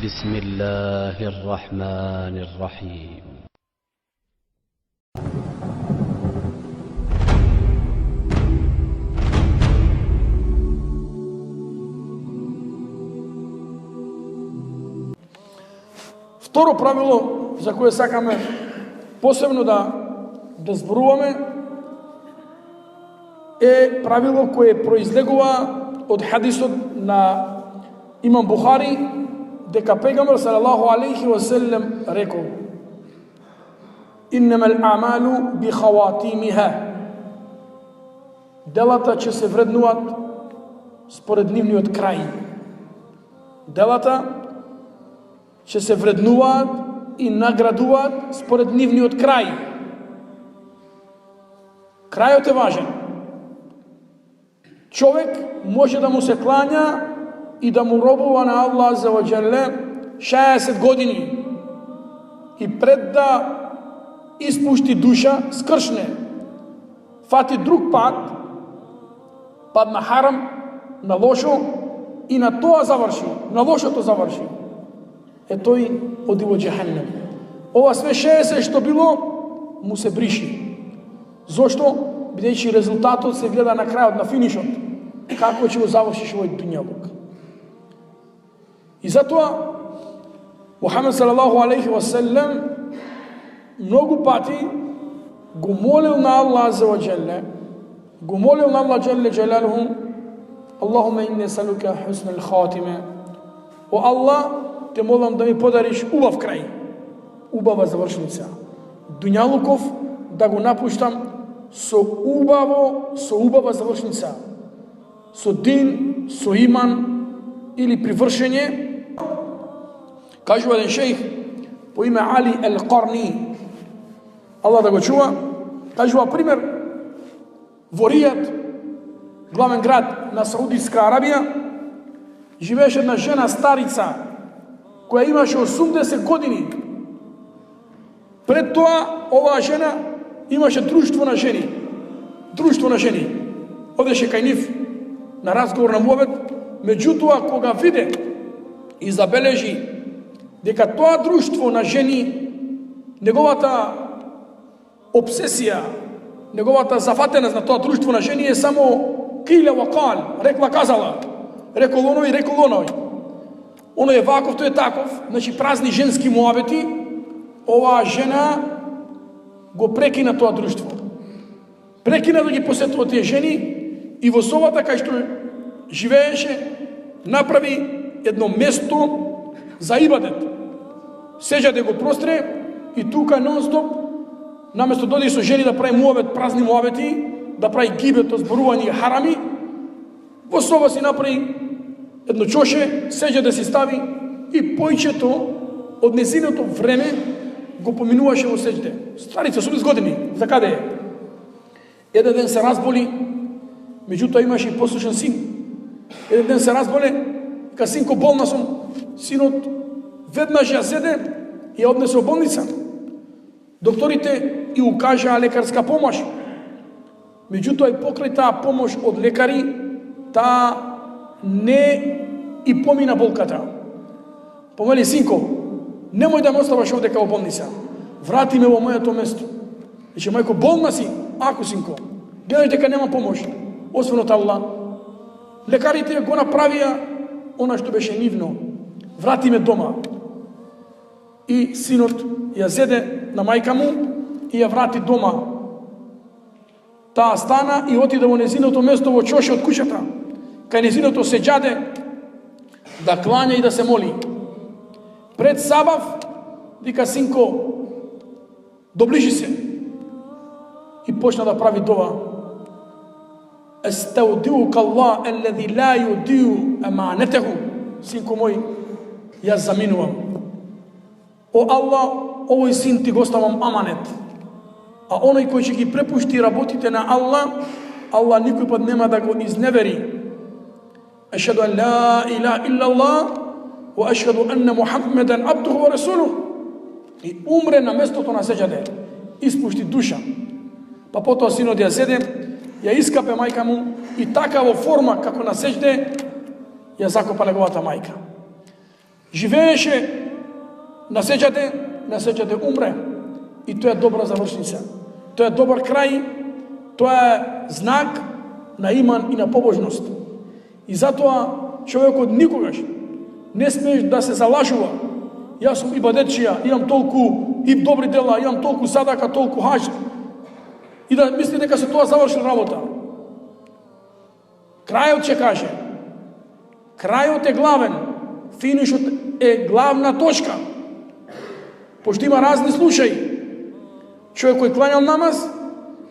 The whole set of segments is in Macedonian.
بسم الله الرحمن الرحيم. Второ правило за кое сакаме посебно да зборуваме е правило кое произлегува од хадисот на имам Бухари, дека пегамбер салаллаху алейхи ва селем рекол: иннамал а'малу би хаватимиха. Делата ќе се вреднуваат според нивниот крај. Делата ќе се вреднуваат и наградуваат според нивниот крај. Крајот е важен. Човек може да му се клања и да му робува на Аллах азза ва џеле 60 години и пред да испушти душа, скршне, фати друг пат на харам, на лошо и на тоа заврши, на лошото заврши. Тој оди во џехеннем. Ова све 60 што било му се бриши. Зошто? Бидејќи резултатот се гледа на крајот, на финишот. Како ќе го завршиш овој дуњалук. И затоа Мухамед салаллаху алейхи ва селем многу пати го молил на Аллах азза ва џеле, го молил на Аллах џеле џелалуху: Аллахуме инни асалука хуснал хатиме. О Аллах, те молам да ми подариш убав крај, убава завршница. Дуњалуков да го напуштам со убава завршница, со дин, со иман или привршење. Кажува еден шејх по име Али Ел-Карни, Аллах да го чува, кажува пример: во Ријад, главен град на Саудитска Арабија, живееше една жена старица која имаше 80 години. Пред тоа, оваа жена имаше друштво на жени. Друштво на жени. Одеше кај нив на разговор на муабет, меѓутоа кога виде и забележи дека тоа друштво на жени, неговата обсесија, неговата зафатеност на тоа друштво на жени е само киле ва кал, рекла казала, рекол оној, рекол оној. Оној е ваков, тој е таков, значи празни женски муабети. Оваа жена го прекина тоа друштво. Прекина да ги посетува тие жени и во собата кај што живееше направи едно место за ибадет. Сеќате го простре и тука нон-стоп, наместо доди со жени да прави муабет, празни муабети, да прави гибет, зборување харами, во соба си направи едно чоше, сеќа да си стави и појчето од незиното време го поминуваше во сеќде. Старица, 80 години, за каде е? Еден ден се разболи, меѓутоа имаше и послушен син. Еден ден се разболе, ка синко, болна сум. Синот веднаш ја седе и ја однесе во болница. Докторите и укажаа лекарска помош. Меѓутоа и покрај таа помош од лекари, таа не и помина болката. Помели: синко, немој да ме оставаш овдека во болница. Врати ме во моето место. Рече: мајко, болна си? Ако, синко, гледај дека нема помош, освен од Аллах. Лекарите го направија она што беше нивно. Врати ме дома. И синот ја зеде на мајка му и ја врати дома. Таа стана и отиде во незиното место во чоше од куќата, кај незиното сеџаде, да клања и да се моли. Пред сабав, вика: синко, доближи се. И почна да прави дова: естаудиука Аллах аллази ла юдиу аманатеху. Синко мој, јас заминувам. О Аллах, овој син ти го ставам аманет. А оној кој ќе ги препушти работите на Аллах, Аллах никој пат нема да го изневери. Ашхаду ан ла илаха иллаллах ва ашхаду анна Мухаммедан абдуху ва расулух. И умре на местото на сеџаде, испушти душа. Па потоа синот ја седе, ја искапе мајка му и така во форма како на сеџде ја закопа неговата мајка. Живееше на сеќате умре. И тоа е добра завршница. Тоа е добар крај, тоа е знак на иман и на побожност. И затоа човекот никогаш не смееш да се залажува. Јас сум ибадетчија, имам толку и добри дела, имам толку садака, толку хадж. И да мисли дека се тоа завршил работа. Крајот ќе каже. Крајот е главен, финишот е главна точка. Пошто има разни случаи. Човек кој кланял намаз,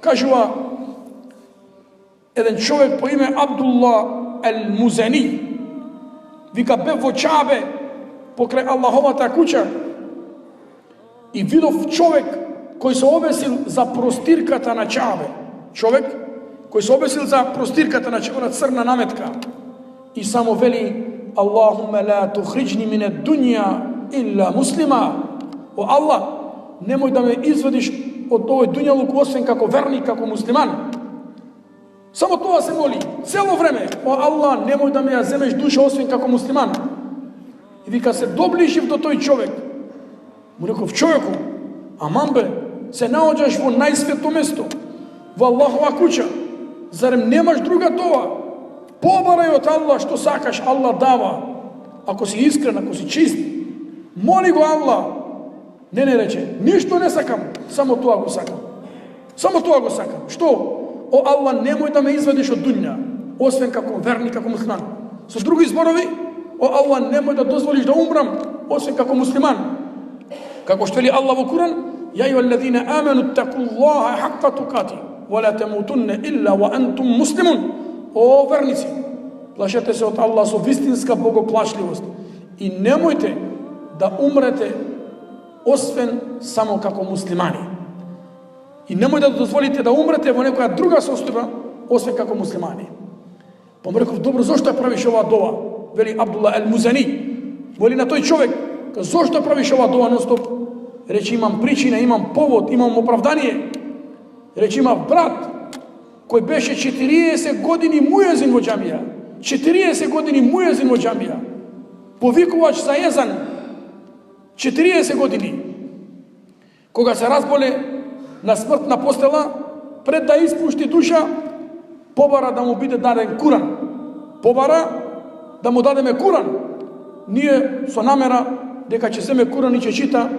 кажува еден човек по име Абдулла Ал-Музани, вика бев во Чабе покрај Аллаховата куќа и видов човек кој се обесил за простирката на Чабе. Човек кој се обесил за простирката на Чабе, црна наметка. И само вели Аллахуме ла тухриджни мине дунја илла муслима. О Аллах, немој да ме извадиш од овој дуњалук освен како верник, како муслиман. Само тоа се моли, цело време. О Аллах, немој да ме ја земеш душа освен како муслиман. И вика се доближив до тој човек. Му реков човеку, аман бе, се наоѓаш во најсвето место, во Аллахова куќа. Зарем немаш друга тоа? Побарај од Аллах што сакаш, Аллах дава. Ако си искрен, ако си чист, моли го Аллах. Не рече, ништо не сакам, само тоа го сакам. Само тоа го сакам. Што? О Аллах, немој да ме извадиш од дуња, освен како верник, како муслиман. Со други зборови, о Аллах, немој да дозволиш да умрам, освен како муслиман. Како што вели Аллах во Куран, ја јуаллазина амену ттакуллаха хакка тукати, ва ла тамутунна илла ва антум муслимун. О верници, плашете се од Аллах со вистинска богоплашливост и немојте да умрете освен само како муслимани. И немој да дозволите да умрете во некоја друга состојба, освен како муслимани. Па му реков, добро, зошто правиш оваа дова? Вели Абдулла Ал-Музани. Вели на тој човек, зошто правиш оваа дова нон-стоп? Рече, имам причина, имам повод, имам оправдание. Рече, имам брат, кој беше 40 години муезин во џамија. 40 години муезин во џамија. Повикувач за езан. 40 години. Кога се разболе на смртна постела, пред да испушти душа, побара да му биде даден Куран. Побара да му дадеме Куран. Ние со намера дека ќе земе Куран и ќе чита,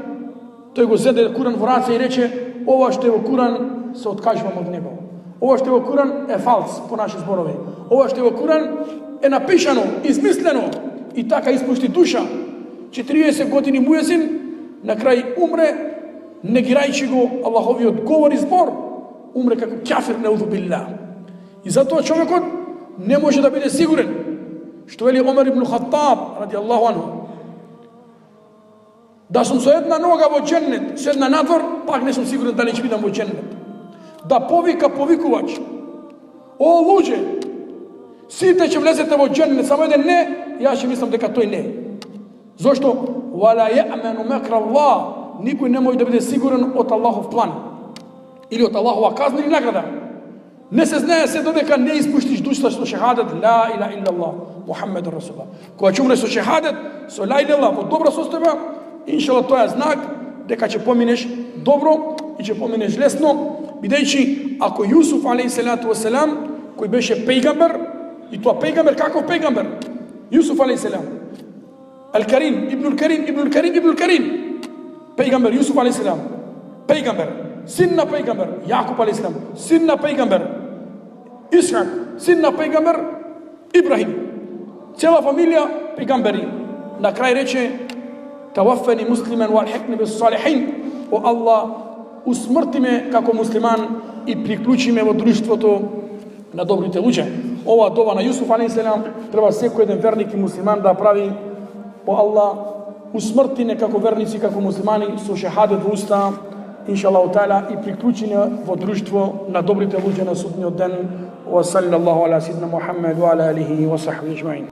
тој го зеде Куран во раце и рече, ова што е во Куран се откажувам од него. Ова што е во Куран е фалс, по наши зборови. Ова што е во Куран е напишано, измислено и така испушти душа. 40 години муезин, на крај умре, негирајќи го Аллаховиот говор и збор, умре како кафир, неуду билла. И затоа човекот не може да биде сигурен. Што вели Омер ибн Хаттаб, ради Аллаху анху, да сум со една нога во џеннет, со една надвор, пак не сум сигурен дали ќе бидам во џеннет. Да повика повикувач, о луѓе, сите ќе влезете во џеннет, само еден не, јас ќе мислам дека тој не. Зошто? Вала јамену мекра Аллах, никој не може да биде сигурен од Аллахов план или од Аллахова казна или награда. Не се знае се додека не испуштиш душа со шехадет ла иля илlallah Мухаммедур Расулуллах. Кога ќе умре со шехадет, со ла иля во добра состојба, иншалlah тоа е знак дека ќе поминеш добро и ќе поминеш лесно, бидејќи ако Јусуф алейхиссалату вассалам, кој беше пејгамбер, и тоа пејгамбер, каков пејгамбер? Јусуф алейхиссалам, Al-Karim, Ibnul Karim, Ibnul Karim, Ibnul Karim. Pejgamber Yusuf a.s. Pejgamber, sinna pejgamber, Jakub a.s. sinna pejgamber, Ishak, sinna pejgamber, Ibrahim. Цела фамилија пејгамбери. На крај рече, таваффани муслимен ва алхикни бис салихин. О Аллах, усмрти ме како муслиман и приклучи ме во друштвото на добрите луѓе. Ова дова на Јусуф a.s. треба секој еден верник и муслиман да прави. О Аллах, усмрти не како верници, како муслимани, со шехадет во уста, иншаллаху таала, и приклучи не во друштво на добрите луѓе на судниот ден. Wa sallallahu ala sidna Muhammad wa ala alihi wa sahbihi ajma'in.